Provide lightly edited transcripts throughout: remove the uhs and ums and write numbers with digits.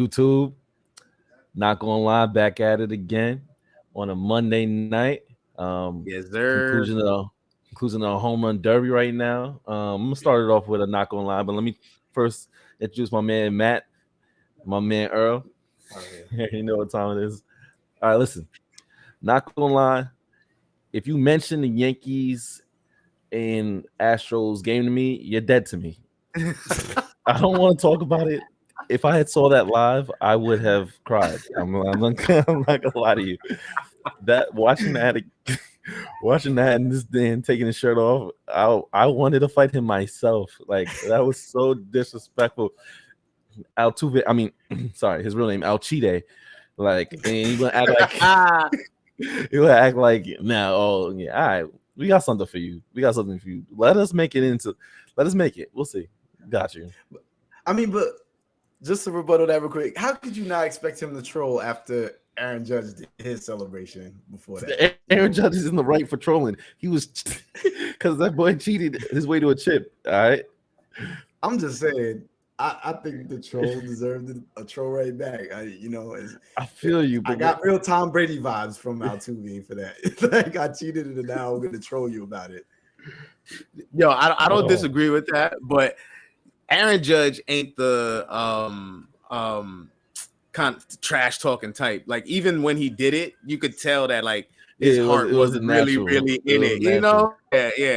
YouTube? Not gonna lie, back at it again on a Monday night. Yes, sir. Conclusion of home run derby right now. I'm gonna start it off with a not gonna lie, but let me first introduce my man Matt, my man Earl. You know what time it is. All right, listen. Not gonna lie, if you mention the Yankees and Astros game to me, you're dead to me. I don't want to talk about it. If I had saw that live, I would have cried. I'm not, I'm not gonna lie to you. That watching that and this Dan taking his shirt off, I wanted to fight him myself. Like that was so disrespectful. Altuve, I mean, sorry, his real name Alchide. Like, and he gonna act like he would act like now. Oh yeah, all right, we got something for you. We got something for you. Let us make it. We'll see. Got you. I mean, but just to rebuttal that real quick, how could you not expect him to troll after Aaron Judge did his celebration before that? Aaron Judge is in the right for trolling. He was because that boy cheated his way to a chip. All right. I'm just saying. I think the troll deserved a troll right back. I feel you. I got real Tom Brady vibes from Altuve for that. Like I cheated and now I'm gonna troll you about it. Yo, I don't disagree with that, but Aaron Judge ain't the kind of trash talking type. Like even when he did it, you could tell that like his heart wasn't really in it. You know? Yeah.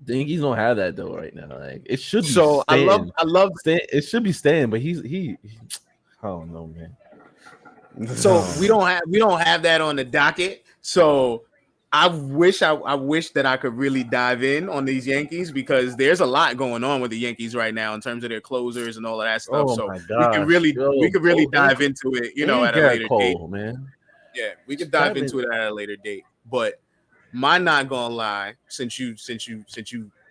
The Yankees don't have that though right now. Like it should be. So Stan. I love Stan. It should be Stan, but he I don't know, man. So we don't have that on the docket. So I wish that I could really dive in on these Yankees because there's a lot going on with the Yankees right now in terms of their closers and all of that stuff. Oh so my gosh. we could really dive into it, at a later date. Man. Yeah, we could dive into it at a later date. But my not gonna lie, since you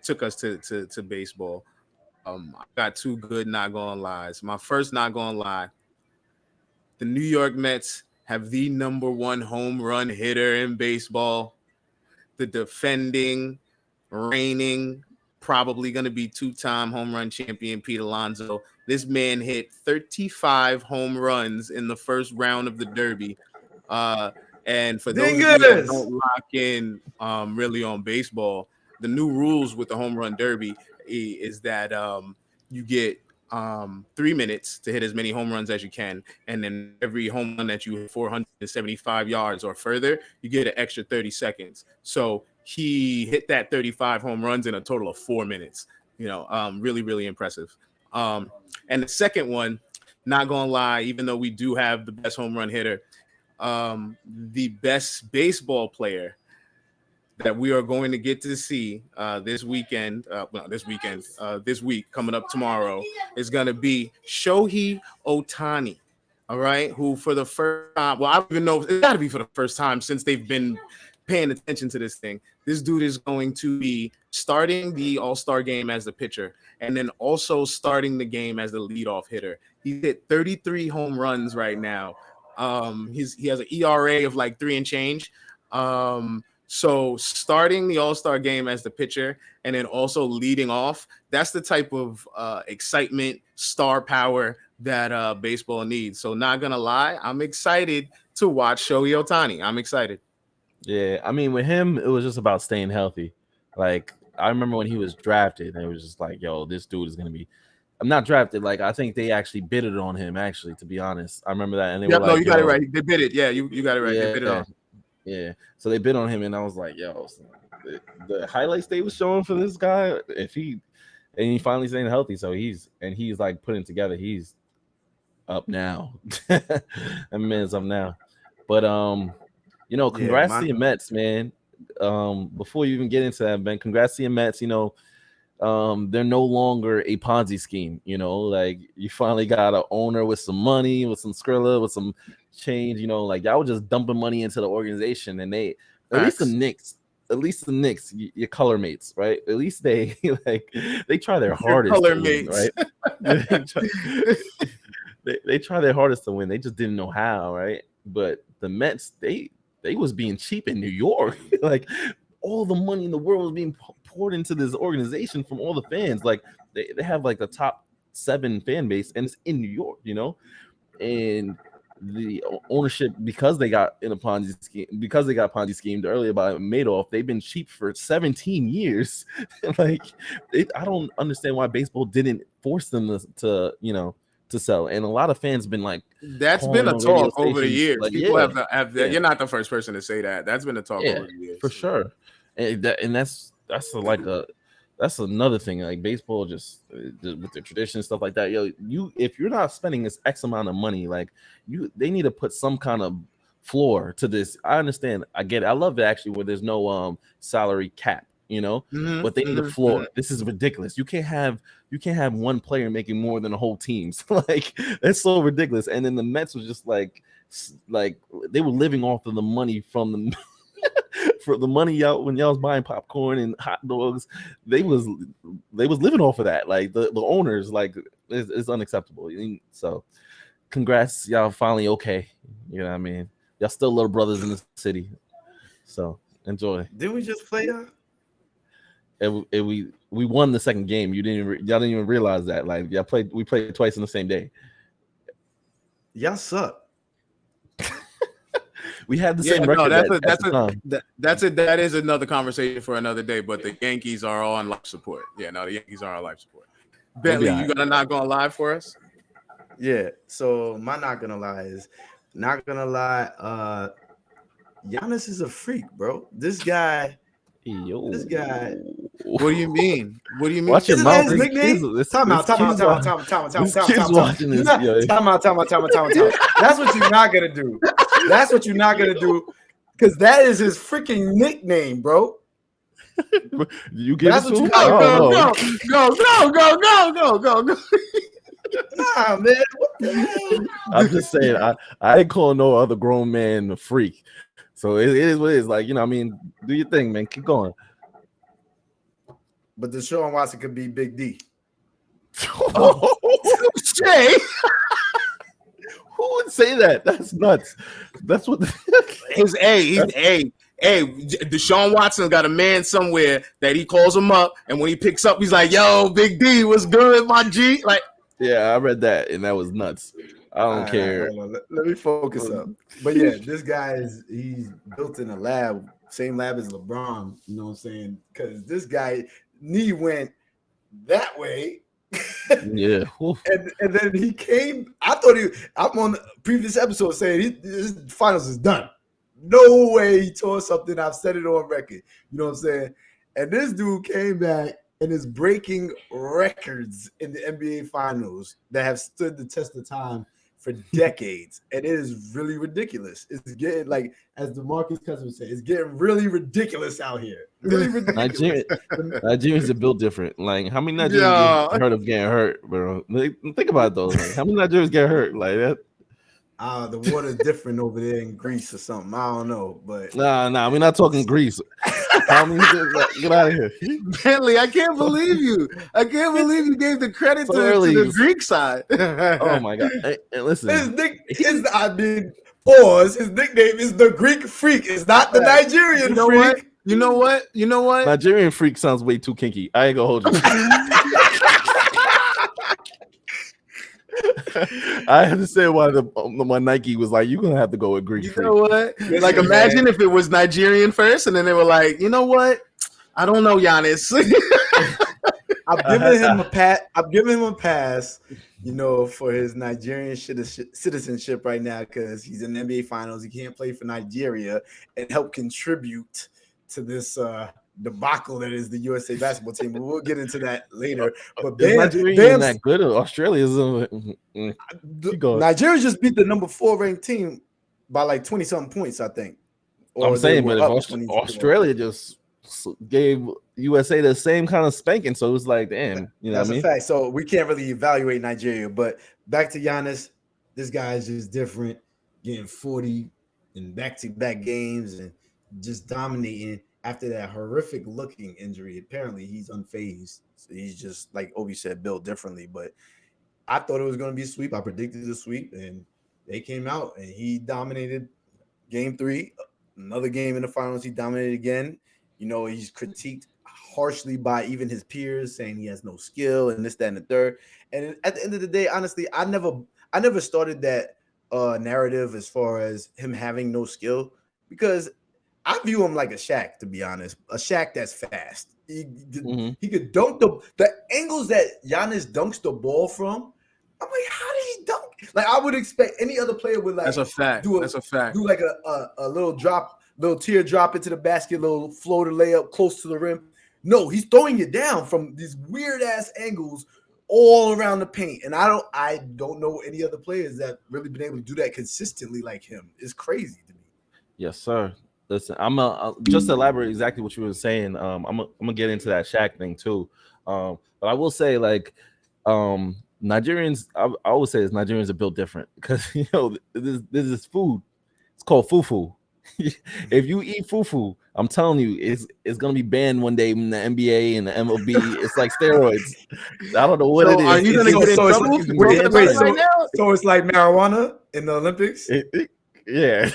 took us to baseball, I got two good not gonna lies. My first not gonna lie, the New York Mets have the number one home run hitter in baseball. The defending, reigning, probably gonna be two-time home run champion Pete Alonso. This man hit 35 home runs in the first round of the Derby. And for those of you that don't lock in really on baseball, the new rules with the home run derby is that you get 3 minutes to hit as many home runs as you can. And then every home run that you hit 475 yards or further, you get an extra 30 seconds. So he hit that 35 home runs in a total of 4 minutes. Really, really impressive. And the second one, not going to lie, even though we do have the best home run hitter, the best baseball player that we are going to get to see this week coming up tomorrow is going to be Shohiotani. All right, who for the first time, I don't even know, it's got to be for the first time since they've been paying attention to this thing. This dude is going to be starting the All-Star game as the pitcher and then also starting the game as the leadoff hitter. He hit 33 home runs right now. He has an ERA of like 3 and change. So starting the All-Star game as the pitcher and then also leading off, that's the type of excitement, star power that baseball needs. So not gonna lie, I'm excited to watch Shohei I'm excited. Yeah, I mean with him, it was just about staying healthy. Like I remember when he was drafted, and it was just like, yo, this dude is gonna be. I'm not drafted. Like I think they actually bid it on him. Actually, to be honest, I remember that. And they were like, no, you got it right. They bid it. Yeah, you got it right. Yeah, they bid it on. Yeah. So they bid on him, and I was like, yo, the highlights they was showing for this guy, he finally staying healthy, so he's like putting together. He's up now. That man's up now. But congrats to your Mets, man. Before you even get into that, Ben, congrats to your Mets. They're no longer a Ponzi scheme. Like you finally got an owner with some money, with some Skrilla, with some change. Like y'all were just dumping money into the organization, and they at least the Knicks, your color mates, right? At least they they try their hardest color to mates. Win, right? they try their hardest to win. They just didn't know how, right? But the Mets, they was being cheap in New York. Like all the money in the world was being poured into this organization from all the fans. Like they have like the top 7 fan base, and it's in New York, and the ownership, because they got in a Ponzi scheme, because they got Ponzi schemed earlier by Madoff, they've been cheap for 17 years. Like, I don't understand why baseball didn't force them to sell. And a lot of fans been like, that's been a talk over the years. Like, people have that. You're not the first person to say that. That's been a talk over the years for sure. And that's another thing. Like, baseball just with the tradition and stuff like that. If you're not spending this X amount of money, like, they need to put some kind of floor to this. I understand. I get it. I love it actually where there's no salary cap, but they need a floor. This is ridiculous. You can't have one player making more than the whole team's. Like, that's so ridiculous. And then the Mets was just like they were living off of the money from the for the money out when y'all was buying popcorn and hot dogs. They was living off of that. Like, the owners, like, it's unacceptable. So congrats, y'all finally okay. You know what I mean? Y'all still little brothers in the city. So enjoy. Didn't we just play we won the second game. Y'all didn't even realize that. Like, we played twice in the same day. Y'all suck. We had the same record. That is another conversation for another day. But the Yankees are on life support. Yeah, no, the Yankees are on life support. Bentley, you gonna not gonna lie for us? Yeah. So my not gonna lie is Giannis is a freak, bro. This guy. What do you mean? Watch your mouth. His nickname? Time out. Time out. That's what you're not gonna do. That's what you're not gonna do, because that is his freaking nickname, bro. You give That's it what to you go. Nah, man. What the hell? I'm just saying, I ain't calling no other grown man a freak. So it is what it is. Like, I mean, do your thing, man. Keep going. But Deshaun Watson could be Big D. Shay. Who would say that? That's nuts. That's what he's Deshaun Watson got a man somewhere that he calls him up, and when he picks up, he's like, "Yo, Big D, what's good, my G?" Like, yeah, I read that, and that was nuts. I don't care. Let me focus up. But yeah, this guy he's built in a lab, same lab as LeBron. You know what I'm saying? Because this guy knee went that way. Yeah. and then he came. I'm on the previous episode saying his finals is done. No way he tore something. I've said it on record. You know what I'm saying? And this dude came back and is breaking records in the NBA finals that have stood the test of time for decades. And it is really ridiculous. It's getting, like, as DeMarcus Cousins said, it's getting really ridiculous out here. Really ridiculous. Nigerians are built different. Like, how many Nigerians get heard of getting hurt, bro? Think about it, though. Like, how many Nigerians get hurt like that? The water's different over there in Greece or something. I don't know, but nah, we're not talking Greece. How many? Get out of here, Bentley. I can't believe you. I can't believe you gave the credit to the Greek side. Oh my god! Hey, listen, his nickname is the Greek Freak. It's not the Nigerian Freak. You know what? Nigerian Freak sounds way too kinky. I ain't gonna hold you. I understand why my Nike was like, you're gonna have to go with Greek. You know what? Like, imagine if it was Nigerian first, and then they were like, you know what? I don't know, Giannis. I've given him a pass, for his Nigerian citizenship right now, because he's in the NBA Finals. He can't play for Nigeria and help contribute to this debacle that is the USA basketball team. But we'll get into that later. But Nigeria that good. Australia's Nigeria just beat the number 4 ranked team by like 20-something points, I think. I'm saying, but if Australia just gave USA the same kind of spanking, so it was like, damn, that's a fact. So we can't really evaluate Nigeria. But back to Giannis, this guy is just different, getting 40 in back-to-back games and just dominating. After that horrific looking injury, apparently he's unfazed. So he's just, like Obi said, built differently. But I thought it was going to be a sweep. I predicted a sweep, and they came out, and he dominated game 3. Another game in the finals, he dominated again. He's critiqued harshly by even his peers, saying he has no skill and this, that, and the third. And at the end of the day, honestly, I never started that narrative as far as him having no skill, because I view him like a Shaq, to be honest. A Shaq that's fast. He could dunk the angles that Giannis dunks the ball from. I'm like, how did he dunk? Like, I would expect any other player would like. That's a fact. That's a fact. Do like a little drop, little tear drop into the basket, little floater layup close to the rim. No, he's throwing it down from these weird ass angles all around the paint. And I don't know any other players that really been able to do that consistently like him. It's crazy to me. Yes, sir. Listen, I'm just to elaborate exactly what you were saying. I'm gonna get into that Shaq thing too. But I will say, like, Nigerians, I always say Nigerians are built different because this is food. It's called fufu. If you eat fufu, I'm telling you, it's gonna be banned one day in the NBA and the MLB. It's like steroids. I don't know what it is. Are you gonna get in trouble? So it's like marijuana in the Olympics. Yeah.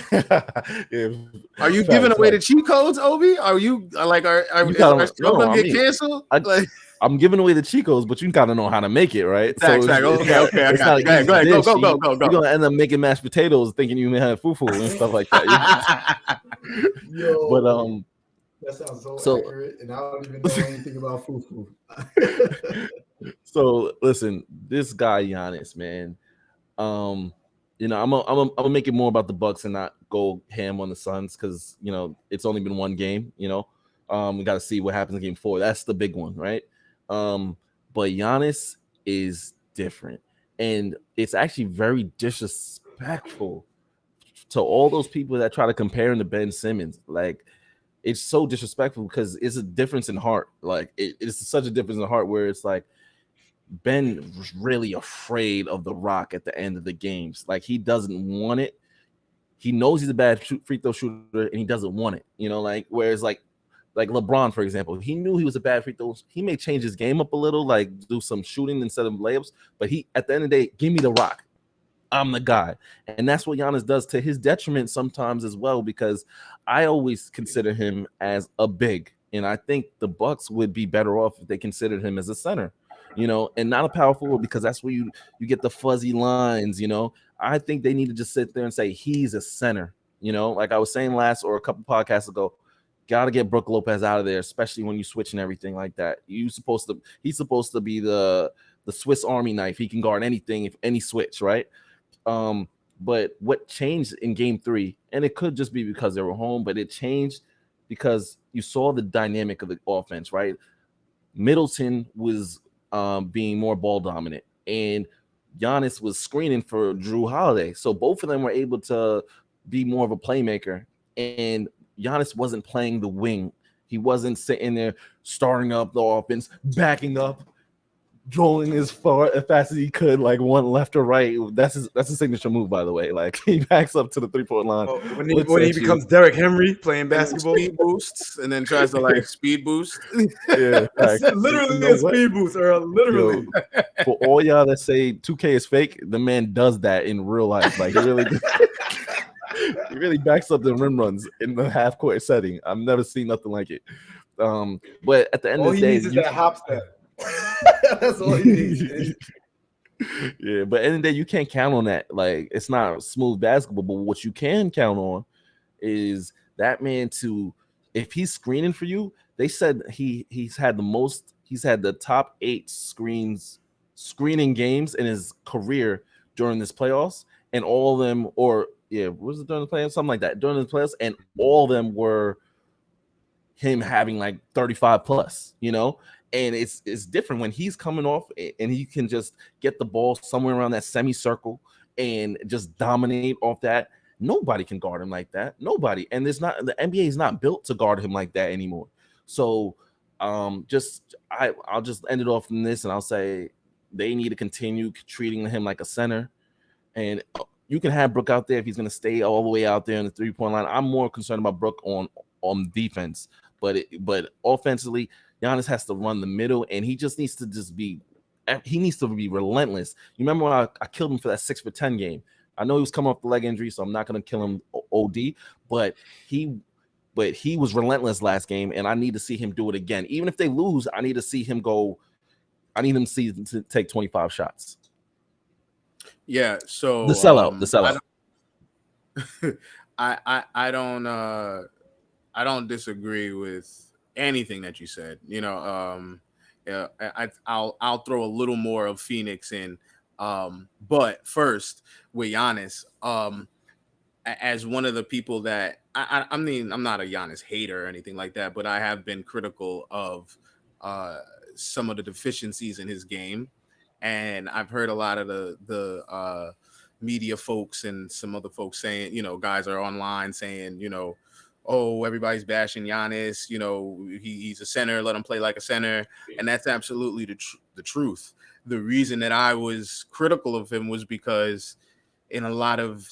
Are you giving away the cheat codes, Obi? Are you like are gonna get canceled? I'm giving away the cheat codes, but you gotta know how to make it, right? Okay. Go ahead. Go. You're gonna end up making mashed potatoes thinking you may have fufu and stuff like that. But that sounds so accurate, and I don't even know anything about fufu. So listen, this guy Giannis, man. I'm gonna make it more about the Bucks and not go ham on the Suns because it's only been one game. We got to see what happens in Game 4. That's the big one, right? But Giannis is different, and it's actually very disrespectful to all those people that try to compare him to Ben Simmons. Like, it's so disrespectful because it's a difference in heart. Like, it's such a difference in heart where it's like, Ben was really afraid of the rock at the end of the games. Like, he doesn't want it. He knows he's a bad free throw shooter and he doesn't want it. Whereas like LeBron, for example, he knew he was a bad free throw. He may change his game up a little, like do some shooting instead of layups. But he, at the end of the day, give me the rock. I'm the guy. And that's what Giannis does to his detriment sometimes as well, because I always consider him as a big. And I think the Bucks would be better off if they considered him as a center. And not a power forward, because that's where you get the fuzzy lines. I think they need to just sit there and say he's a center. Like I was saying last or a couple podcasts ago, got to get Brook Lopez out of there, especially when you switch and everything like that. He's supposed to be the Swiss Army knife. He can guard anything, if any switch, right? But what changed in Game 3, and it could just be because they were home, but it changed because you saw the dynamic of the offense, right? Middleton was being more ball dominant, and Giannis was screening for Drew Holiday. So both of them were able to be more of a playmaker, and Giannis wasn't playing the wing. He wasn't sitting there starting up the offense, backing up, rolling as fast as he could, like one left or right. That's a signature move, by the way. Like, he backs up to the 3-point line. When he becomes Derrick Henry playing basketball, speed boosts, and then tries to like speed boost. Yeah, literally a speed boost, or literally. For all y'all that say 2K is fake, the man does that in real life. Like, he really. He really backs up the rim runs in the half court setting. I've never seen nothing like it. But at the end of the day, all he needs is that hop step. That's all he needs. Yeah, but at the end of the day, you can't count on that. Like, it's not smooth basketball, but what you can count on is that man if he's screening for you. They said he's had the top 8 screening games in his career during this playoffs, and all of them, was it during the playoffs? Something like that. During the playoffs, and all of them were him having like 35 plus, and it's different when he's coming off and he can just get the ball somewhere around that semicircle and just dominate off that. Nobody can guard him like that. Nobody. And the NBA is not built to guard him like that anymore. So I'll just end it off in this, and I'll say they need to continue treating him like a center. And you can have Brook out there if he's going to stay all the way out there in the 3-point line. I'm more concerned about Brook on defense, but offensively, Giannis has to run the middle, and he just needs to be relentless. You remember when I killed him for that 6 for 10 game? I know he was coming off the leg injury, so I'm not going to kill him OD, but but he was relentless last game, and I need to see him do it again. Even if they lose, I need to see him go. I need him to take 25 shots. Yeah. So the sellout. I don't disagree with anything that you said. Yeah, I'll throw a little more of Phoenix in. But first with Giannis, as one of the people that I mean, I'm not a Giannis hater or anything like that, but I have been critical of some of the deficiencies in his game, and I've heard a lot of the media folks and some other folks saying, guys are online saying, oh, everybody's bashing Giannis, he's a center, let him play like a center, and that's absolutely the truth. The reason that I was critical of him was because in a lot of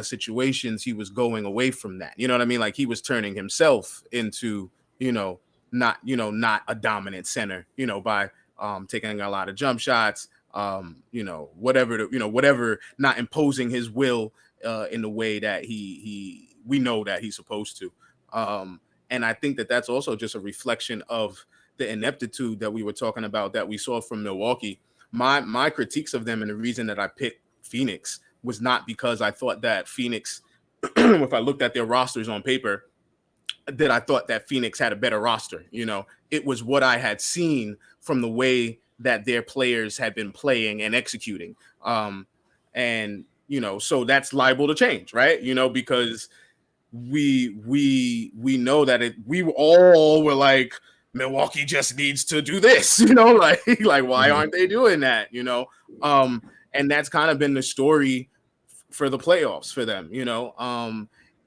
situations he was going away from that. You know what I mean? Like he was turning himself into, not a dominant center, by taking a lot of jump shots, whatever, not imposing his will in the way that we know that he's supposed to. And I think that that's also just a reflection of the ineptitude that we were talking about that we saw from Milwaukee. My critiques of them and the reason that I picked Phoenix was not because I thought that Phoenix, if I looked at their rosters on paper, that I thought that Phoenix had a better roster. It was what I had seen from the way that their players had been playing and executing. And so that's liable to change, right? Because we know that we all were like, Milwaukee just needs to do this, like why aren't they doing that? And that's kind of been the story for the playoffs for them.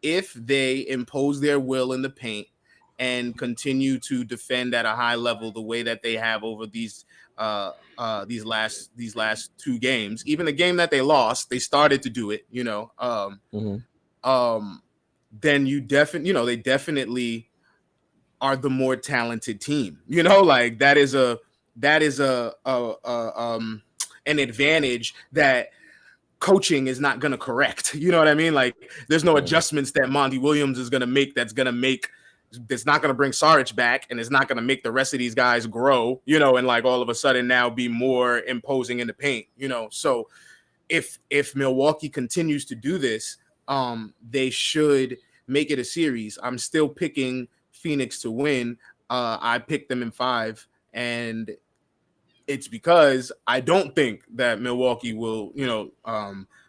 If they impose their will in the paint and continue to defend at a high level the way that they have over these last two games, even the game that they lost, they started to do it. Then you they definitely are the more talented team. Like that is an advantage that coaching is not going to correct. You know what I mean? Like there's no adjustments that Monty Williams is going to make that's not going to bring Saric back, and it's not going to make the rest of these guys grow, and like all of a sudden now be more imposing in the paint, So if Milwaukee continues to do this, they should make it a series. I'm still picking Phoenix to win. I picked them in 5, and it's because I don't think that Milwaukee will,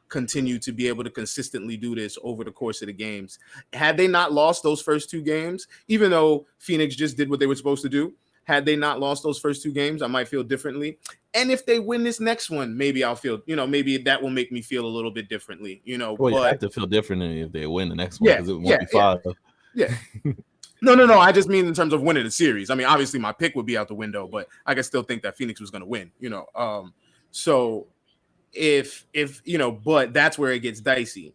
continue to be able to consistently do this over the course of the games. Had they not lost those first 2 games, even though Phoenix just did what they were supposed to do, had they not lost those first 2 games, I might feel differently. And if they win this next one, maybe I'll feel, maybe that will make me feel a little bit differently, Well, but you have to feel differently if they win the next one, because it won't be 5. Yeah. No. I just mean in terms of winning the series. I mean, obviously my pick would be out the window, but I can still think that Phoenix was going to win, So if but that's where it gets dicey.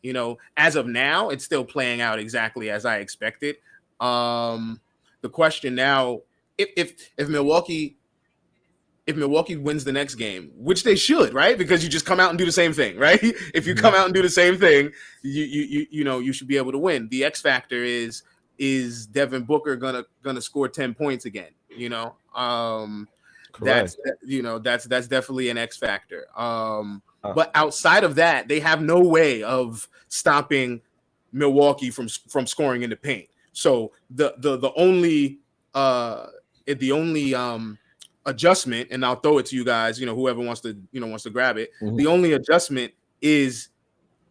As of now, it's still playing out exactly as I expected. The question now, if Milwaukee wins the next game, which they should, right? Because you just come out and do the same thing, right? If you come out and do the same thing, you should be able to win. The X factor is Devin Booker gonna score 10 points again? That's definitely an X factor. But outside of that, they have no way of stopping Milwaukee from scoring in the paint. So the only adjustment, and I'll throw it to you guys, whoever wants to grab it. The only adjustment is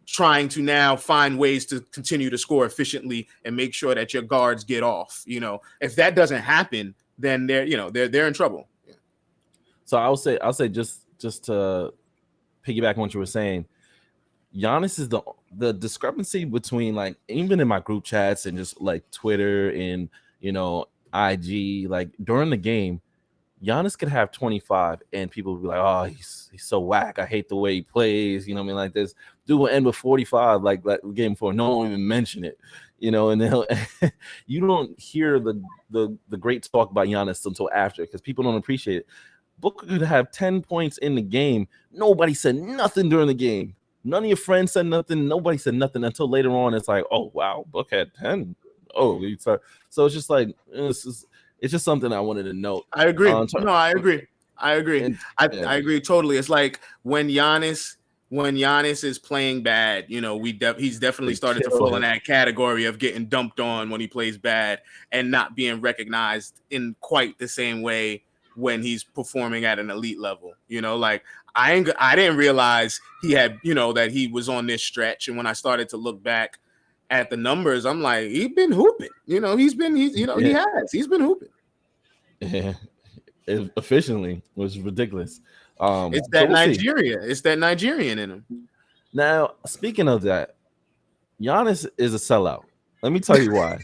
trying to now find ways to continue to score efficiently and make sure that your guards get off. If that doesn't happen, then they're in trouble. Yeah. So I'll say just to piggyback on what you were saying, Giannis is the discrepancy between, like, even in my group chats and just like Twitter and IG, like during the game, Giannis could have 25 and people would be like, oh, he's so whack. I hate the way he plays. Like this dude will end with 45, like game 4. No one even mention it, and then you don't hear the great talk about Giannis until after, because people don't appreciate it. Booker could have 10 points in the game. Nobody said nothing during the game. None of your friends said nothing. Nobody said nothing until later on. It's like, oh, wow, Book had 10. Oh, so it's just like it's just something I wanted to note. I agree. No, I agree. I agree. And, I agree totally. It's like when Giannis is playing bad, you know, he's definitely started to fall in that category of getting dumped on when he plays bad and not being recognized in quite the same way when he's performing at an elite level. You know, like I didn't realize he had, you know, that he was on this stretch, and when I started to look back at the numbers, I'm like, he's been hooping. You know, he's been hooping. Yeah. Efficiently was ridiculous. It's that Nigeria. It's that Nigerian in him. Now, speaking of that, Giannis is a sellout. Let me tell you why.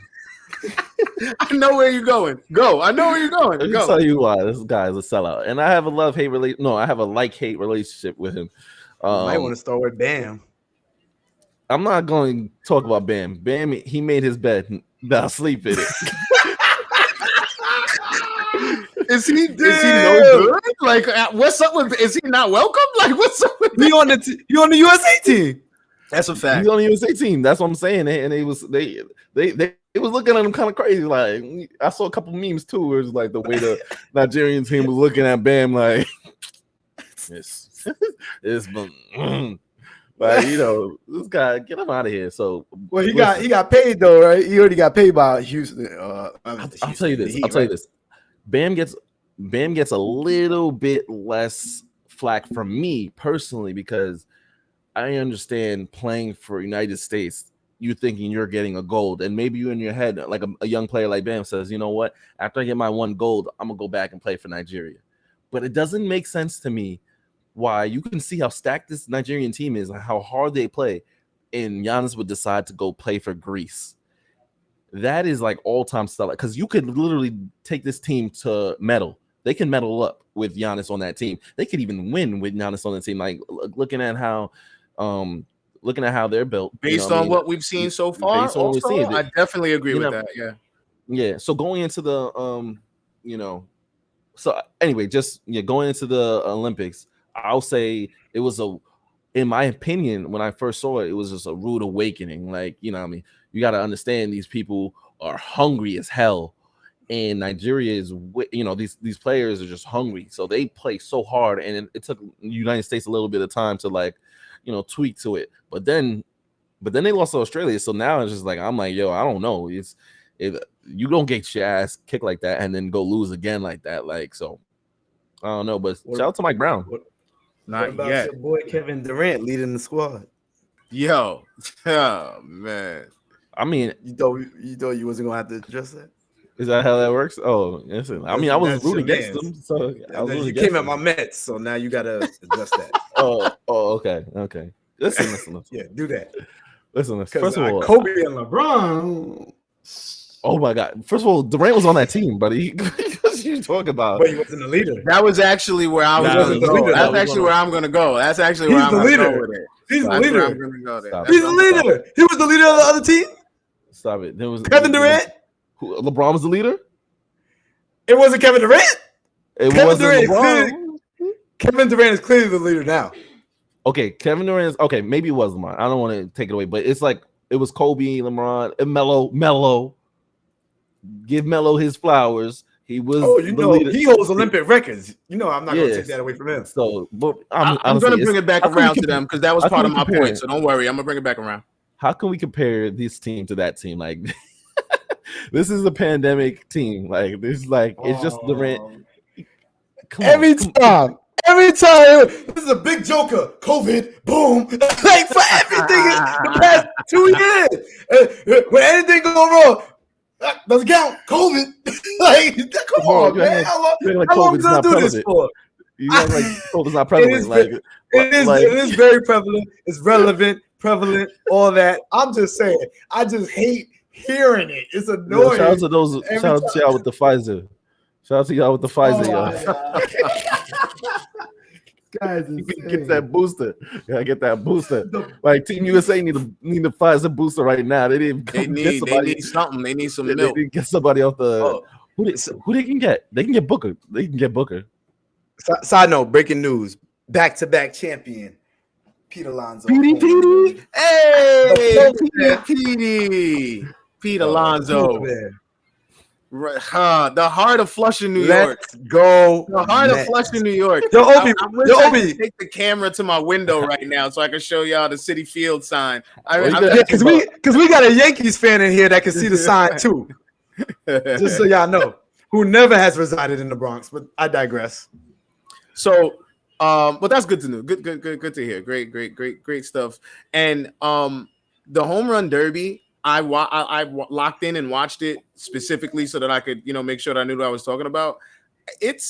I know where you're going. Go. I know where you're going. Let me tell you why this guy is a sellout. And I have a love-hate relationship. No, I have a like-hate relationship with him. You might want to start with Bam. I'm not going to talk about Bam. Bam, he made his bed. Now sleep in it. Is he no good? Like, what's up with? Is he not welcome? Like, what's up with? He on the USA team. That's a fact. He's on the USA team. That's what I'm saying. And they was looking at him kind of crazy. Like, I saw a couple memes too, where it's like the way the Nigerian team was looking at Bam, like it's like, you know, this guy, get him out of here. So, well, he got paid though, right? He already got paid by Houston. I'll tell you this. Bam gets a little bit less flack from me personally, because I understand playing for United States, you thinking you're getting a gold, and maybe you in your head, like a young player like Bam says, you know what? After I get my one gold, I'm gonna go back and play for Nigeria. But it doesn't make sense to me why you can see how stacked this Nigerian team is and how hard they play, and Giannis would decide to go play for Greece. That is like all-time sellout, because you could literally take this team to medal. They can medal up with Giannis on that team. They could even win with Giannis on the team. Like looking at how they're built, based on what we've seen so far. I definitely agree with that. Yeah. Yeah. So going into the so anyway, going into the Olympics, I'll say it was in my opinion, when I first saw it, it was just a rude awakening. Like, you know what I mean? You got to understand these people are hungry as hell. And Nigeria is, you know, these players are just hungry. So they play so hard. And it took the United States a little bit of time to, like, you know, tweak to it. But then they lost to Australia. So now it's just like, I'm like, yo, I don't know. If you don't get your ass kicked like that and then go lose again like that. Like, so I don't know. But shout out to Mike Brown. What about your boy Kevin Durant leading the squad? Yo, oh man. I mean, you thought you wasn't gonna have to address that? Is that how that works? Oh, listen. I mean, I was rooting against them, so you came at my Mets, so now you gotta address that. Okay. Listen. Yeah, do that. Listen. First of all, Kobe and LeBron. Oh my God! First of all, Durant was on that team, buddy. What you talking about? But he wasn't the leader. That was actually where I was going to go. That's actually where I'm going to go. That's actually where I'm going to go with it. He's the leader. He's the leader. He was the leader of the other team. Stop it. There was Kevin Durant. LeBron was the leader. It wasn't Kevin Durant. Kevin Durant. Kevin Durant is clearly the leader now. Okay, Kevin Durant is okay. Maybe it was LeBron. I don't want to take it away, but it's like it was Kobe, LeBron, and Melo. Give Melo his flowers. He was. Oh, you know, he holds Olympic records. You know, I'm not going to take that away from him. So, but I'm going to bring it back around to them because that was part of my point. So don't worry, I'm going to bring it back around. How can we compare this team to that team? Like, this is a pandemic team. Like, this, like it's just Durant. Every time, this is a big joker. COVID, boom. Like for everything in the past 2 years. When anything go wrong, doesn't count. COVID. Like, come on, man. How long are we gonna do this for? You act like COVID's not prevalent. It is very prevalent. It's relevant, prevalent, all that. I'm just saying. I just hate hearing it. It's annoying. Shout out to those. Shout out to y'all with the Pfizer. Shout out to y'all with the Pfizer, y'all. Guys, you can get that booster. You gotta get that booster. Like Team USA need the Pfizer booster right now. They need something. They need some milk. They need to get somebody off the. Who they can get? They can get Booker. They can get Booker. Side note: breaking news. Back-to-back champion. Pete Alonso. Petey. Hey, Petey. Pete Alonso. The heart of Flushing, New York. Let's go. The heart of Flushing, New York. Yo, Obi, I wish I could take the camera to my window right now so I can show y'all the Citi Field sign. Because we got a Yankees fan in here that can see the sign too. Just so y'all know, who never has resided in the Bronx. But I digress. So, but that's good to know. Good to hear. Great stuff. And the home run derby, I locked in and watched it specifically so that I could, make sure that I knew what I was talking about. It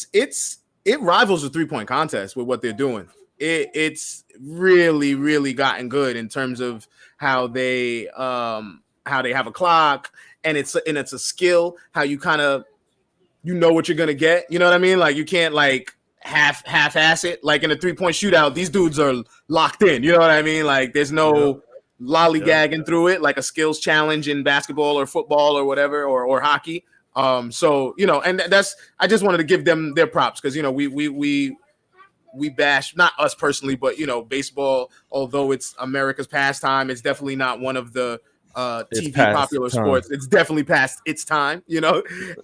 rivals the 3-point contest with what they're doing. It's really, really gotten good in terms of how they have a clock, and it's a skill, how you kind of what you're gonna get. You know what I mean? Like you can't like half-ass it. Like in a 3-point shootout, these dudes are locked in. You know what I mean? Like there's no lollygagging through it like a skills challenge in basketball or football or whatever or hockey. So and that's, I just wanted to give them their props because we bash, not us personally, but baseball, although it's America's pastime, it's definitely not one of the TV popular sports. It's definitely past its time,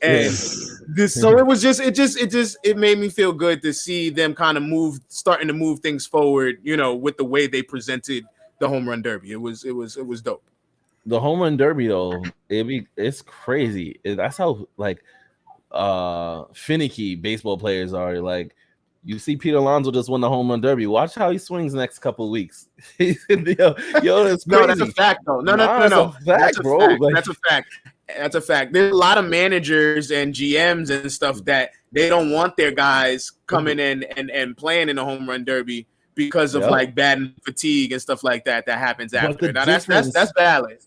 and so it made me feel good to see them kind of starting to move things forward, with the way they presented the home run derby. It was dope. The home run derby though, it's crazy. That's how like finicky baseball players are. Like you see Pete Alonso just won the home run derby. Watch how he swings next couple of weeks. Yo, it's crazy. No, that's a fact though. No. That's a fact, That's a fact. That's a fact. There's a lot of managers and GMs and stuff that they don't want their guys coming in and playing in the home run derby because of like batting fatigue and stuff like that happens after. Now that's valid.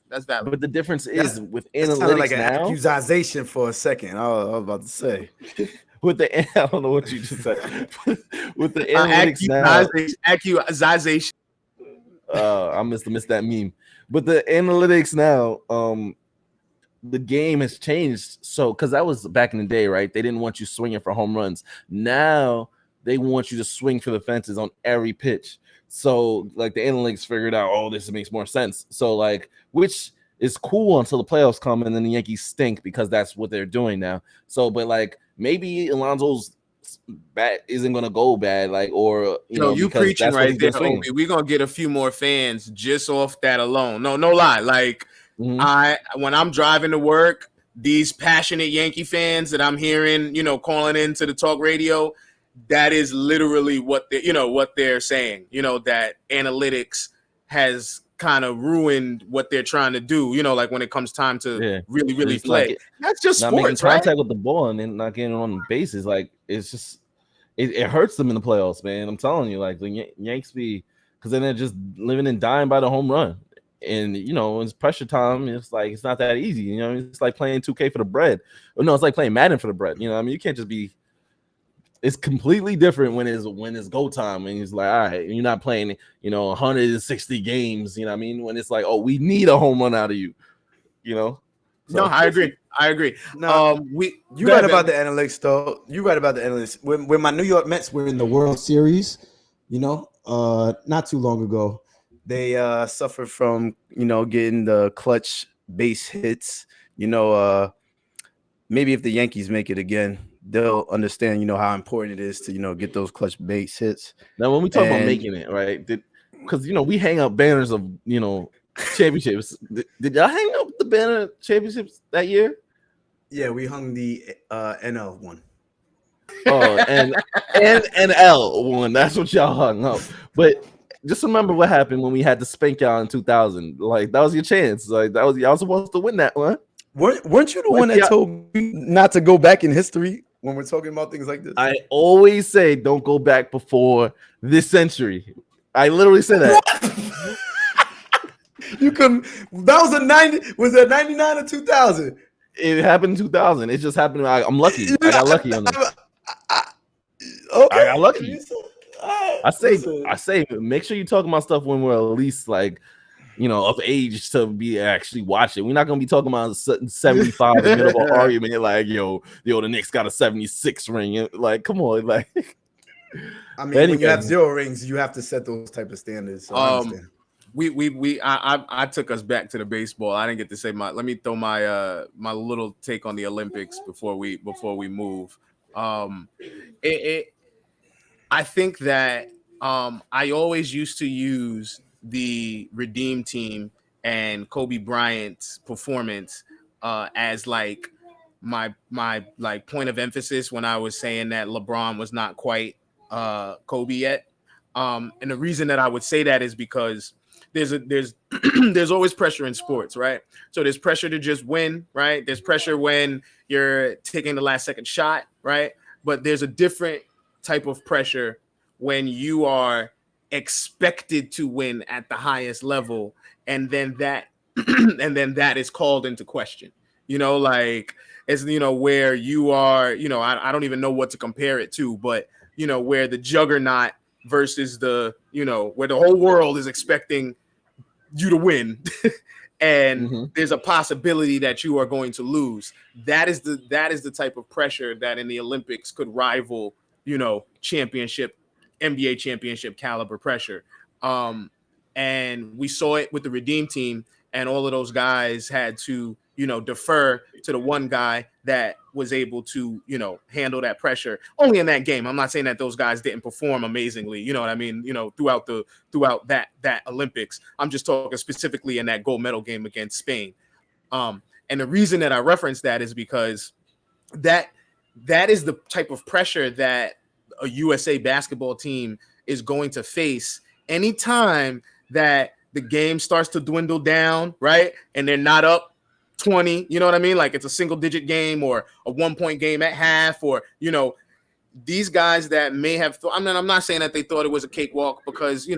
That's valid. But the difference is with analytics like an now. Accusation for a second. I was about to say. With the I don't know what you just said. With the analytics now. Accusation. I missed that meme. But the analytics now, the game has changed. So because that was back in the day, right? They didn't want you swinging for home runs. Now they want you to swing for the fences on every pitch. So like the analytics figured out, oh, this makes more sense. So like, which is cool until the playoffs come and then the Yankees stink because that's what they're doing now. So, but like maybe Alonso's bat isn't gonna go bad, like, or you preaching right there. We're gonna get a few more fans just off that alone. No lie. Like when I'm driving to work, these passionate Yankee fans that I'm hearing, calling into the talk radio, that is literally what they're saying, that analytics has kind of ruined what they're trying to do, like when it comes time to really play. Like that's just not sports, making contact with the ball and then not getting on the bases. Like it's just it hurts them in the playoffs, man. I'm telling you, like the Yankees because then they're just living and dying by the home run. And it's pressure time. It's like it's not that easy. It's like playing 2K for the bread. Or no, it's like playing Madden for the bread. You can't just be. It's completely different when it's go time and it's like, all right, you're not playing, 160 games. You know what I mean? When it's like, oh, we need a home run out of you. So, no, I agree. No, you right about the analytics though. You right about the analytics. When my New York Mets were in the World Series, not too long ago, they suffered from getting the clutch base hits. Maybe if the Yankees make it again, they'll understand, how important it is to, get those clutch base hits. Now, when we talk about making it, right? Because we hang up banners of championships. Did y'all hang up the banner championships that year? Yeah, we hung the NL one. Oh, and NL one. That's what y'all hung up. But just remember what happened when we had to spank y'all in 2000. Like that was your chance. Like that was y'all supposed to win that one. Weren't you the one that told me not to go back in history when we're talking about things like this? I always say don't go back before this century. I literally say that. You couldn't. That was a 90. Was that 99 or 2000? It happened in 2000. It just happened. I'm lucky. I got lucky on this. Okay. I got lucky. I say, make sure you talk about stuff when we're at least like, of age to be actually watching. We're not gonna be talking about 75 in the middle of an argument. Like, the Knicks got a 76 ring. Like, come on, like. I mean, when you have 0 rings, you have to set those type of standards. So I understand. I took us back to the baseball. I didn't get to say let me throw my little take on the Olympics before we move. It I think that I always used to use the Redeem Team and Kobe Bryant's performance as like my like point of emphasis when I was saying that LeBron was not quite Kobe yet. And the reason that I would say that is because there's there's always pressure in sports, right? So there's pressure to just win, right? There's pressure when you're taking the last second shot, right? But there's a different type of pressure when you are expected to win at the highest level, and then that and then that is called into question. Like it's where you are, I don't even know what to compare it to, but where the juggernaut versus the where the whole world is expecting you to win and there's a possibility that you are going to lose. That is the type of pressure that in the Olympics could rival championship, NBA championship caliber pressure. And we saw it with the Redeem Team, and all of those guys had to defer to the one guy that was able to handle that pressure only in that game. I'm not saying that those guys didn't perform amazingly, you know what I mean, throughout that Olympics. I'm just talking specifically in that gold medal game against Spain. And the reason that I reference that is because that is the type of pressure that a USA basketball team is going to face anytime that the game starts to dwindle down, right? And they're not up 20, you know what I mean? Like it's a single digit game or a 1 point game at half, or, these guys that may have thought, I'm not saying that they thought it was a cakewalk, because,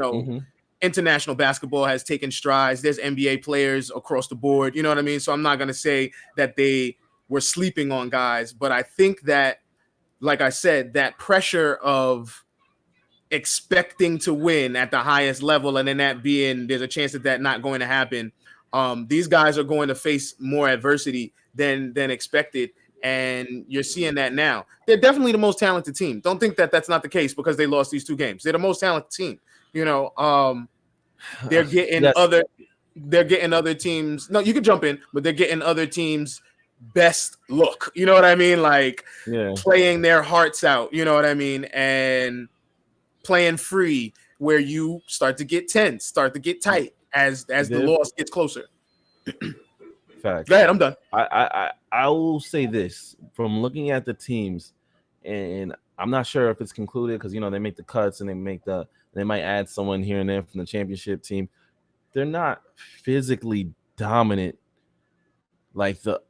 international basketball has taken strides. There's NBA players across the board, you know what I mean? So I'm not going to say that they were sleeping on guys, but I think that, like I said, that pressure of expecting to win at the highest level, and then that being there's a chance that not going to happen. These guys are going to face more adversity than expected, and you're seeing that now. They're definitely the most talented team. Don't think that that's not the case because they lost these 2 games. They're the most talented team. They're getting they're getting other teams. No, you can jump in, but they're getting other teams' best look. You know what I mean? Like playing their hearts out. You know what I mean? And playing free, where you start to get tense, start to get tight as the loss gets closer. Facts. Go ahead, I'm done. I will say this from looking at the teams, and I'm not sure if it's concluded because they make the cuts and they might add someone here and there from the championship team. They're not physically dominant like the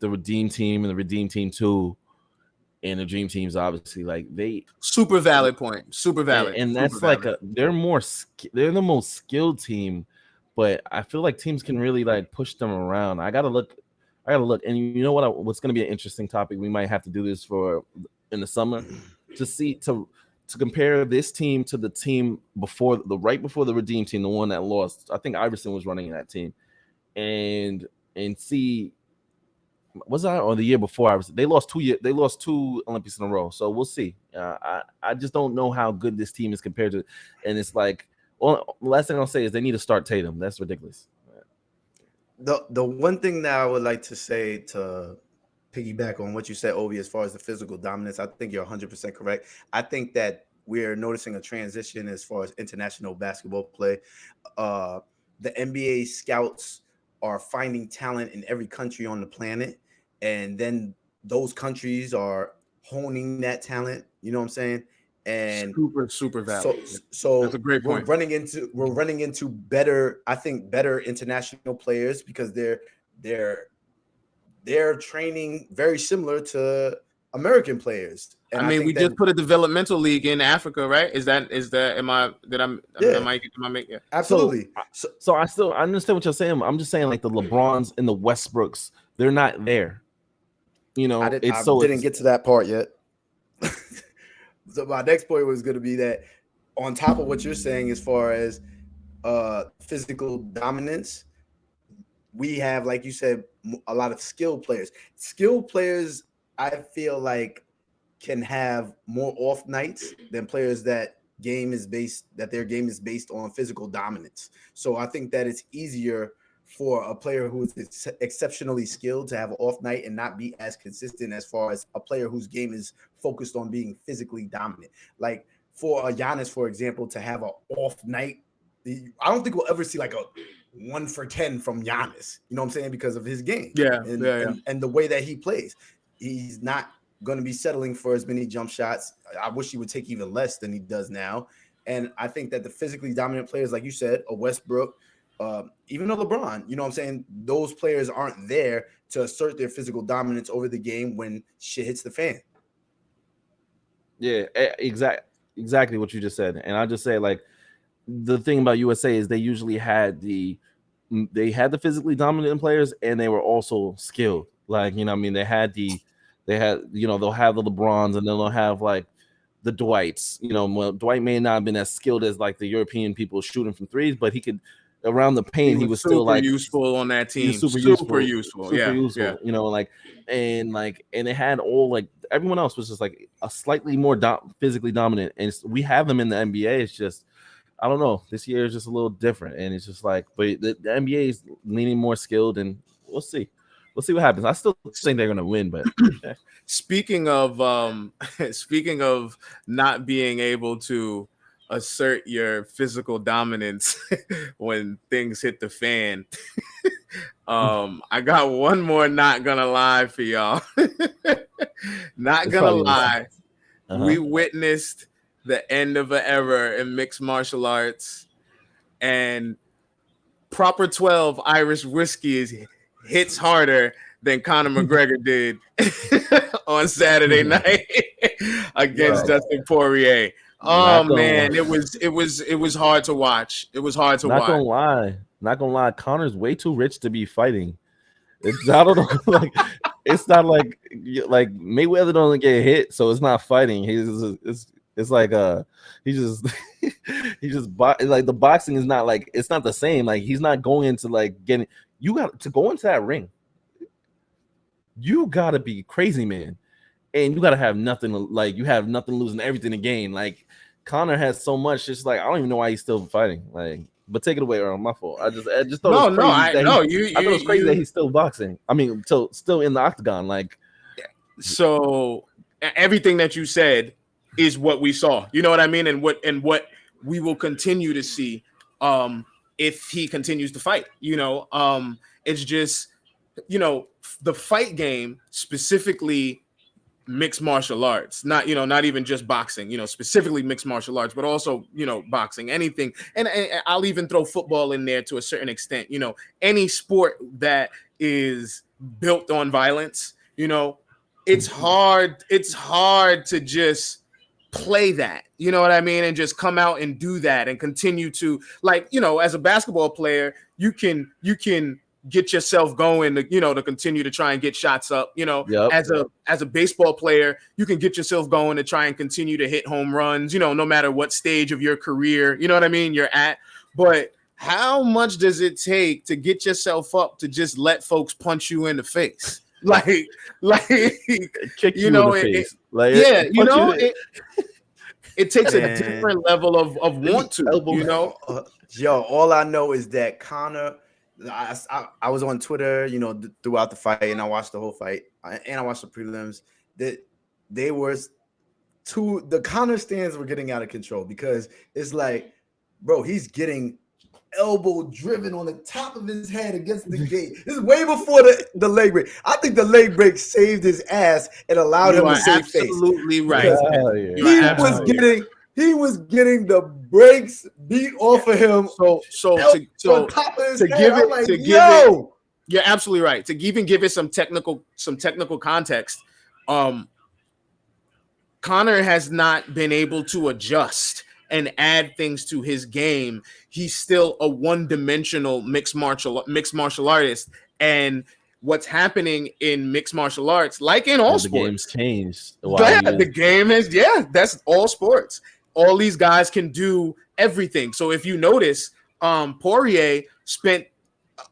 Redeem Team and the Redeem Team 2 and the Dream Teams. Obviously, like they super valid point, super valid, and that's super like valid. they're the most skilled team, but I feel like teams can really like push them around. I gotta look, and you know what's going to be an interesting topic. We might have to do this in the summer to see to compare this team to the team right before the Redeem Team, the one that lost. I think Iverson was running that team, and see. Was that or the year before? They lost 2 Olympics in a row. So we'll see. I just don't know how good this team is compared to. And it's like, well, the last thing I'll say is they need to start Tatum. That's ridiculous. The one thing that I would like to say to piggyback on what you said, Obi, as far as the physical dominance, I think you're 100% correct. I think that we're noticing a transition as far as international basketball play. The NBA scouts are finding talent in every country on the planet, and then those countries are honing that talent. You know what I'm saying? And super valid. So that's a great point. We're running into better international players because they're training very similar to American players. And I mean, we just put a developmental league in Africa, right? Am I making? Absolutely. So I understand what you're saying. I'm just saying, like the LeBrons and the Westbrooks, they're not there. I didn't get to that part yet. So my next point was going to be that on top of what you're saying, as far as physical dominance, we have, like you said, a lot of skilled players. Skilled players, I feel like, can have more off nights than players that their game is based on physical dominance. So I think that it's easier for a player who is exceptionally skilled to have an off night and not be as consistent as far as a player whose game is focused on being physically dominant. Like for a Giannis, for example, to have an off night, I don't think we'll ever see like a 1 for 10 from Giannis. You know what I'm saying? Because of his game, and the way that he plays, he's not going to be settling for as many jump shots. I wish he would take even less than he does now. And I think that the physically dominant players, like you said, a Westbrook, even a LeBron, you know what I'm saying? Those players aren't there to assert their physical dominance over the game when shit hits the fan. Yeah, exactly what you just said. And I just say, like, the thing about USA is they usually had the physically dominant players, and they were also skilled. Like, you know what I mean? They had, you know, they'll have the LeBrons, and then they'll have like the Dwights. You know, well, Dwight may not have been as skilled as like the European people shooting from threes, but he could around the paint. He was still like useful on that team. Super useful. Yeah. You know, like and they had all like everyone else was just like a slightly more physically dominant, and we have them in the NBA. It's just I don't know. This year is just a little different, and it's just like, but the NBA is leaning more skilled, and we'll see. We'll see what happens. I still think they're gonna win, but speaking of not being able to assert your physical dominance when things hit the fan, I got one more not gonna lie for y'all. Not gonna lie. We witnessed the end of an era in mixed martial arts, and proper 12 Irish whiskey hits harder than Conor McGregor did on Saturday night against Dustin Poirier. Oh man, it was hard to watch. It was hard to watch. Not gonna lie, Conor's way too rich to be fighting. I don't know, like it's not like Mayweather don't get hit, so it's not fighting. It's like he just like the boxing is not like it's not the same. Like he's not going into like getting you got to go into that ring. You gotta be crazy, man, and you gotta have nothing. Like you have nothing losing, everything to gain. Like Conor has so much. Just like I don't even know why he's still fighting. Like, but take it away, Earl. My fault. I just thought I thought it was crazy that he's still boxing. I mean, still in the octagon. Like, so everything that you said is what we saw. You know what I mean, and what we will continue to see if he continues to fight. You know, it's just the fight game, specifically mixed martial arts, not even just boxing, specifically mixed martial arts, but also boxing, anything, and I'll even throw football in there to a certain extent. Any sport that is built on violence, it's hard to just play that, you know what I mean, and just come out and do that and continue to, like, as a basketball player, you can get yourself going to, to continue to try and get shots up, as a baseball player, you can get yourself going to try and continue to hit home runs, no matter what stage of your career, you know what I mean, you're at. But how much does it take to get yourself up to just let folks punch you in the face? Like kick you in the face. It takes a different level of want to, Yo, all I know is that Conor, I was on Twitter, throughout the fight, and I watched the whole fight, and I watched the prelims. That the Conor stands were getting out of control, because it's like, bro, he's getting elbow driven on the top of his head against the gate. This is way before the leg break. I think the leg break saved his ass and allowed him to save face. Absolutely right. He was getting the brakes beat off of him. You're absolutely right. To even give it some technical context, Conor has not been able to adjust and add things to his game. He's still a one-dimensional mixed martial artist, and what's happening in mixed martial arts, like in all sports, the game's changed. The game is that's all sports. All these guys can do everything. So if you notice, Poirier spent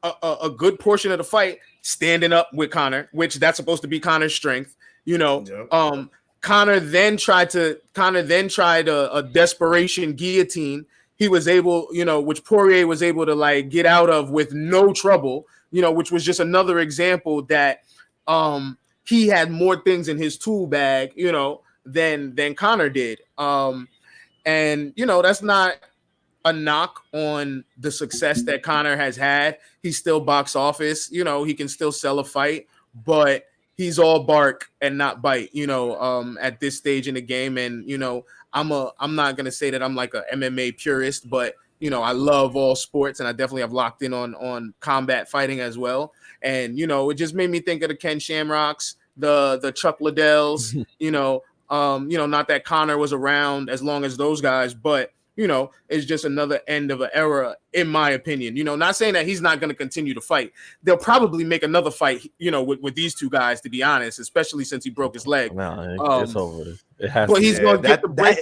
a good portion of the fight standing up with Conor, which that's supposed to be Conor's strength. Conor then tried a desperation guillotine. He was able, which Poirier was able to like get out of with no trouble, which was just another example that he had more things in his tool bag, than Conor did. And that's not a knock on the success that Conor has had. He's still box office, he can still sell a fight, but he's all bark and not bite, at this stage in the game. And, I'm not going to say that I'm like a MMA purist, but, I love all sports, and I definitely have locked in on combat fighting as well. And, it just made me think of the Ken Shamrocks, the Chuck Liddells, not that Conor was around as long as those guys, but it's just another end of an era, in my opinion. Not saying that he's not going to continue to fight. They'll probably make another fight, with these two guys, to be honest, especially since he broke his leg. No, it's over. It has but to. He's going to get the break.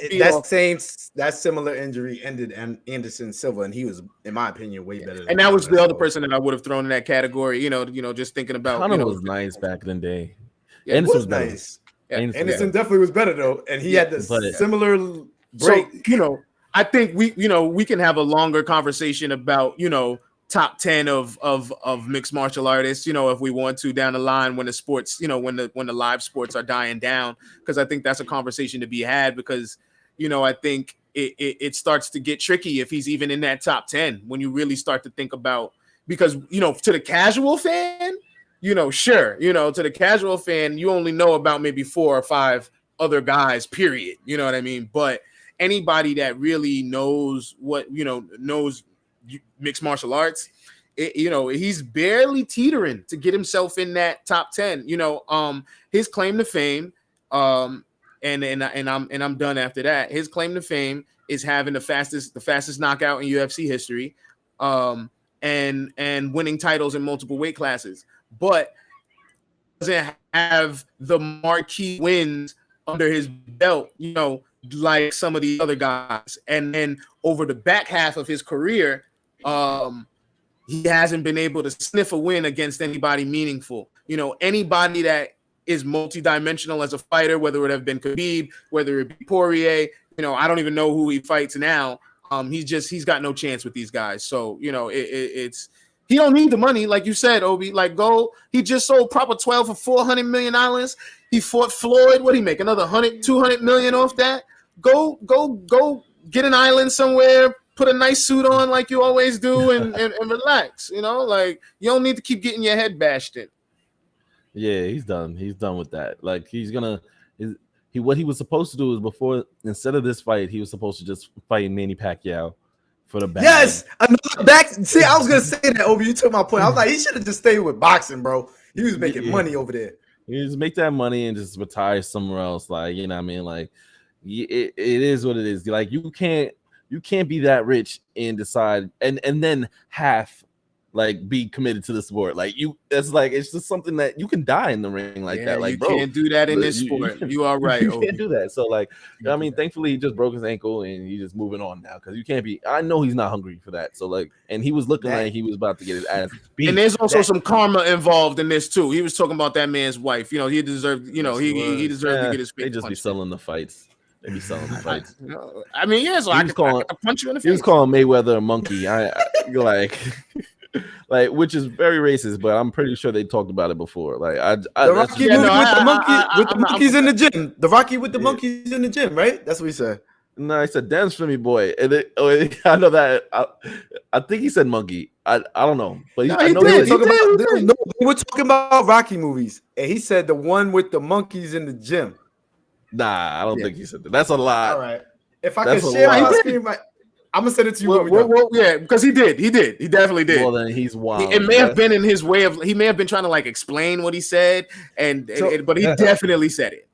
That similar injury ended Anderson Silva, and he was, in my opinion, way better. And that was the other person that I would have thrown in that category. Just thinking about. Conor was nice back in the day. Yeah, Anderson was nice. Yeah. Anderson definitely was better though, and he had the similar break. So, I think we can have a longer conversation about, top 10 of mixed martial artists, if we want to down the line when the sports, when the live sports are dying down, because I think that's a conversation to be had, because, I think it starts to get tricky if he's even in that top 10 when you really start to think about, because, to the casual fan, sure, to the casual fan, you only know about maybe 4 or 5 other guys, period. You know what I mean? But anybody that really knows knows mixed martial arts, he's barely teetering to get himself in that top 10. His claim to fame, and I'm done after that. His claim to fame is having the fastest knockout in UFC history, and winning titles in multiple weight classes, but doesn't have the marquee wins under his belt, like some of the other guys. And then over the back half of his career, he hasn't been able to sniff a win against anybody meaningful. Anybody that is multidimensional as a fighter, whether it have been Khabib, whether it be Poirier, I don't even know who he fights now. He's got no chance with these guys. So, it's he don't need the money, like you said, Obi. Like, he just sold Proper 12 for $400 million. He fought Floyd. What did he make? Another 200 million off that? Go get an island somewhere, put a nice suit on like you always do, and relax. Like, you don't need to keep getting your head bashed in. Yeah, he's done. He's done with that. Like, what he was supposed to do is before, instead of this fight, he was supposed to just fight Manny Pacquiao for the bag. Yes, another back. See, I was gonna say that, Obi. You took my point. I was like, he should have just stayed with boxing, bro. He was making money over there. You just make that money and just retire somewhere else. Like, you know what I mean? Like, it is what it is. Like, you can't be that rich and decide and then half like be committed to the sport. Like, it's just something that you can die in the ring like that. Like, you bro, can't do that in this sport. You are right. You can't do that. So, like, I mean, thankfully he just broke his ankle and he's just moving on now, because you can't be. I know he's not hungry for that. So, like, and he was looking like he was about to get his ass beat. And there's also some karma involved in this too. He was talking about that man's wife. He deserved. He deserved to get his face. They just be selling the fights. They be selling the fights. I mean, yeah. So I can punch you in the face. He was calling Mayweather a monkey. I like, which is very racist, but I'm pretty sure they talked about it before. Like, the Rocky movie with the monkeys in the gym. The Rocky with the monkeys in the gym, right? That's what he said. No, he said dance for me, boy. And I know that. I think he said monkey. I don't know, but we were talking about Rocky movies, and he said the one with the monkeys in the gym. Nah, I don't think he said that. That's a lie. All right. If I can share my screen, I'm gonna send it to you. Yeah, because he did. He definitely did. Well, then he's wild. It may have been in his way of. He may have been trying to like explain what he said, but he definitely said it.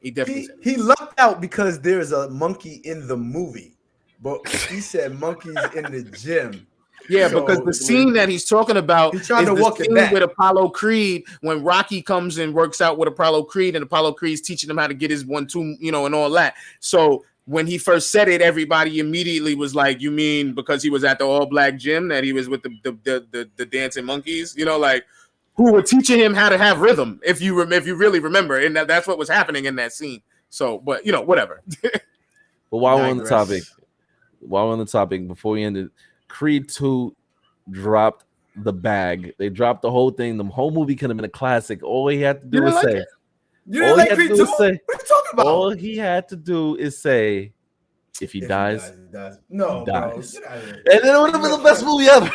He lucked out because there's a monkey in the movie, but he said monkeys in the gym. Yeah, because the scene that he's talking about he's trying to walk it back with Apollo Creed, when Rocky comes and works out with Apollo Creed, and Apollo Creed's teaching him how to get his 1-2, and all that. So when he first said it, everybody immediately was like, "You mean because he was at the all black gym that he was with the dancing monkeys?" Like, who were teaching him how to have rhythm? If you really remember, and that's what was happening in that scene. So, but whatever. But while we're on the topic, before we end it, Creed 2 dropped the bag. They dropped the whole thing. The whole movie could have been a classic. All he had to do was say. You didn't like Creed 2? What are you talking about? All he had to do is say, if he dies, he dies. No, dies. Bro. Get out of here. And then it would have been the best movie ever.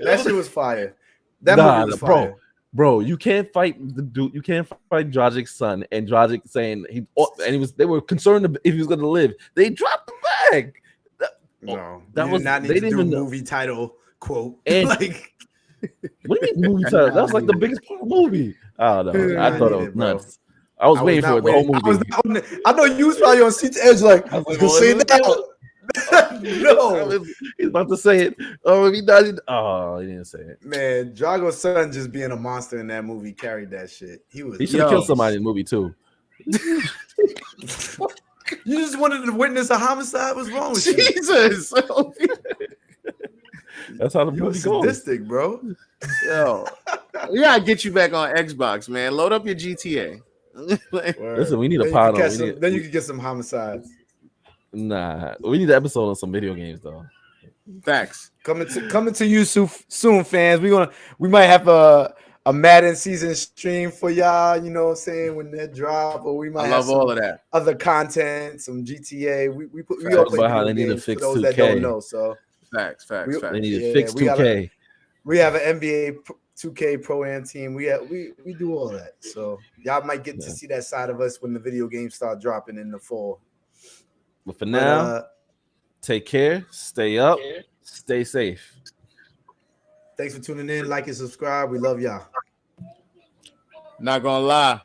That shit was fire. That movie was fire. Bro, you can't fight the dude. You can't fight Dragic's son, and Dragic saying they were concerned if he was going to live. They dropped the bag. They didn't even movie title quote. And like, what do you mean movie title? That was like the biggest part of the movie. I don't know. I thought it was nuts. I was waiting for it the whole movie. I know you was probably on seat's edge, like I was gonna say that. No, he's about to say it. Oh, if he dies, he didn't say it. Man, Drago's son just being a monster in that movie carried that shit. He should have killed somebody in the movie too. You just wanted to witness a homicide. What's wrong with you? Jesus. That's how the movie goes. Sadistic, bro. Yo, we gotta get you back on Xbox, man. Load up your GTA. Listen, we need a pod on. Then you can get some homicides. Nah, we need an episode on some video games though. Facts. Coming to you soon, fans. We might have a Madden season stream for y'all. You know what I'm saying, when that drop, or we might have all of that other content, some GTA. We all play about how they need to fix 2K. That don't know, so facts. They need to fix 2K. We have an NBA 2K Pro Am team. We do all that. So y'all might get to see that side of us when the video games start dropping in the fall. But for now, take care, stay up, stay safe. Thanks for tuning in. Like and subscribe. We love y'all. Not gonna lie.